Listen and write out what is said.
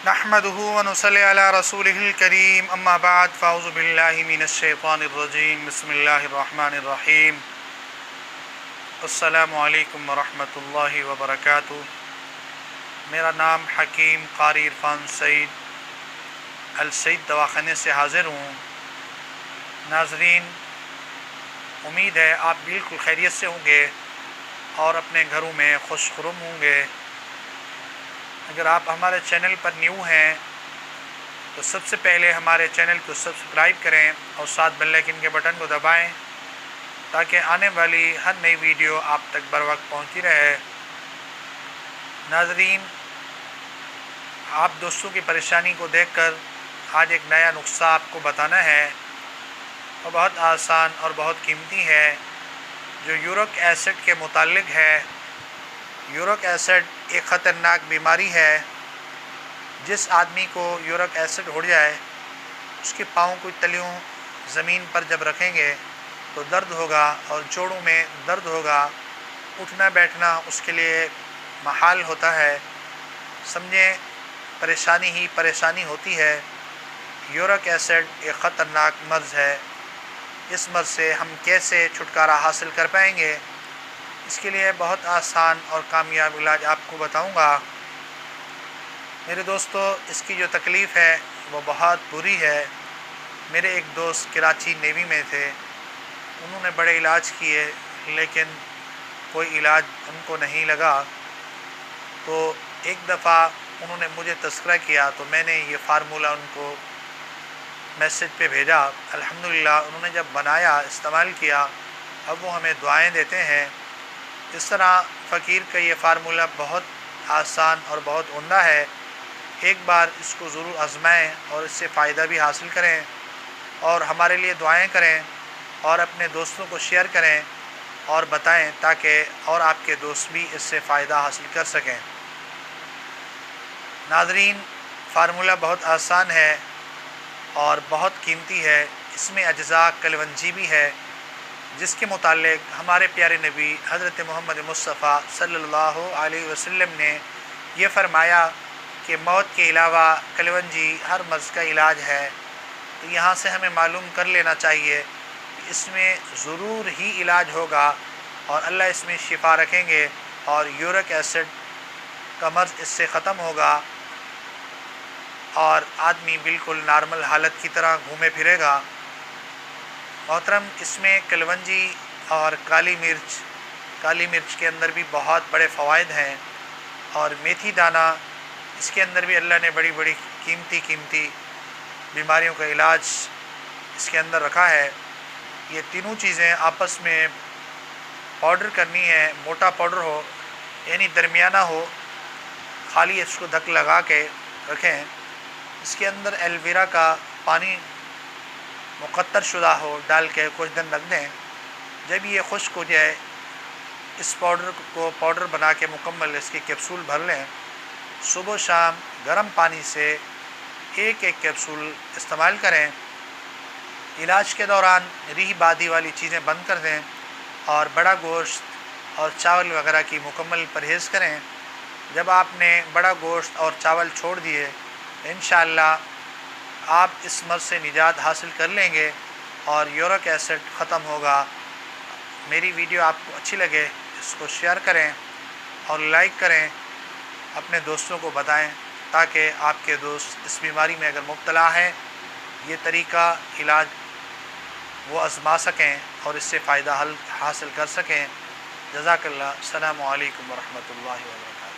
नहमदुहु व नुसल्ली अला रसूलिहिल करीम अम्मा बाद फ़ाऊज़ु बिल्लाहि मिनश्शैतानिर रजीम बिस्मिल्लाहिर रहमानिर रहीम अस्सलामु अलैकुम व रहमतुल्लाहि व बरकातुहू। मेरा नाम हकीम क़ारी इरफ़ान सईद अल सईद दवाख़ाने से हाज़िर हूँ। नाज़रीन, उम्मीद है आप बिल्कुल खैरियत से होंगे और अपने घरों में खुशखुरम होंगे। अगर आप हमारे चैनल पर न्यू हैं तो सबसे पहले हमारे चैनल को सब्सक्राइब करें और साथ बेल आइकन के बटन को दबाएं ताकि आने वाली हर नई वीडियो आप तक बर वक्त पहुँचती रहे। नाज़रीन, आप दोस्तों की परेशानी को देखकर आज एक नया नुस्खा आपको बताना है और बहुत आसान और बहुत कीमती है, जो यूरिक एसिड के मुतालिक है। यूरिक एसिड एक ख़तरनाक बीमारी है। जिस आदमी को यूरिक एसिड हो जाए उसके पाँव की तलियों ज़मीन पर जब रखेंगे तो दर्द होगा और जोड़ों में दर्द होगा। उठना बैठना उसके लिए महाल होता है। समझें, परेशानी ही परेशानी होती है। यूरिक एसिड एक ख़तरनाक मर्ज़ है। इस मर्ज़ से हम कैसे छुटकारा हासिल कर पाएंगे, इसके लिए बहुत आसान और कामयाब इलाज आपको बताऊंगा। मेरे दोस्तों, इसकी जो तकलीफ़ है वो बहुत बुरी है। मेरे एक दोस्त कराची नेवी में थे, उन्होंने बड़े इलाज किए लेकिन कोई इलाज उनको नहीं लगा। तो एक दफ़ा उन्होंने मुझे तज़किरा किया तो मैंने ये फ़ार्मूला उनको मैसेज पे भेजा। अल्हम्दुलिल्लाह उन्होंने जब बनाया, इस्तेमाल किया, अब वो हमें दुआएं देते हैं। इस तरह फ़कीर का ये फ़ार्मूला बहुत आसान और बहुत उम्दा है। एक बार इसको ज़रूर आज़माएं और इससे फ़ायदा भी हासिल करें और हमारे लिए दुआएं करें और अपने दोस्तों को शेयर करें और बताएं ताकि और आपके दोस्त भी इससे फ़ायदा हासिल कर सकें। नाज़रीन, फ़ार्मूला बहुत आसान है और बहुत कीमती है। इसमें अज्ज़ा कलवंजी भी है, जिसके मुतालिक हमारे प्यारे नबी हज़रत मोहम्मद मुस्तफ़ा सल्लल्लाहु अलैहि वसल्लम ने ये फ़रमाया कि मौत के अलावा कलवंजी हर मर्ज़ का इलाज है। तो यहाँ से हमें मालूम कर लेना चाहिए कि इसमें ज़रूर ही इलाज होगा और अल्लाह इसमें शिफा रखेंगे और यूरिक एसिड का मर्ज़ इससे ख़त्म होगा और आदमी बिल्कुल नॉर्मल हालत की तरह घूमे फिरेगा। मोहतरम, इसमें कलवंजी और काली मिर्च के अंदर भी बहुत बड़े फ़वाइद हैं और मेथी दाना, इसके अंदर भी अल्लाह ने बड़ी बड़ी कीमती बीमारियों का इलाज इसके अंदर रखा है। ये तीनों चीज़ें आपस में पाउडर करनी है। मोटा पाउडर हो यानी दरमियाना हो, खाली इसको धक लगा के रखें। इसके अंदर एलोवेरा का पानी मुक़त्तर शुदा हो डाल के कुछ दिन रख दें। जब ये खुश्क हो जाए, इस पाउडर को पाउडर बना के मुकम्मल इसकी कैप्सूल भर लें। सुबह शाम गर्म पानी से एक एक कैप्सूल इस्तेमाल करें। इलाज के दौरान रीह बादी वाली चीज़ें बंद कर दें और बड़ा गोश्त और चावल वगैरह की मुकम्मल परहेज़ करें। जब आपने बड़ा गोश्त और चावल छोड़ दिए, इंशाअल्लाह आप इस मर्ज़ से निजात हासिल कर लेंगे और यूरिक एसिड ख़त्म होगा। मेरी वीडियो आपको अच्छी लगे इसको शेयर करें और लाइक करें, अपने दोस्तों को बताएं ताकि आपके दोस्त इस बीमारी में अगर मुब्तला हैं, ये तरीका इलाज वो आज़मा सकें और इससे फ़ायदा हासिल कर सकें। जज़ाकल्लाह। अस्सलामु अलैकुम व रहमतुल्लाहि व बरकातुहू।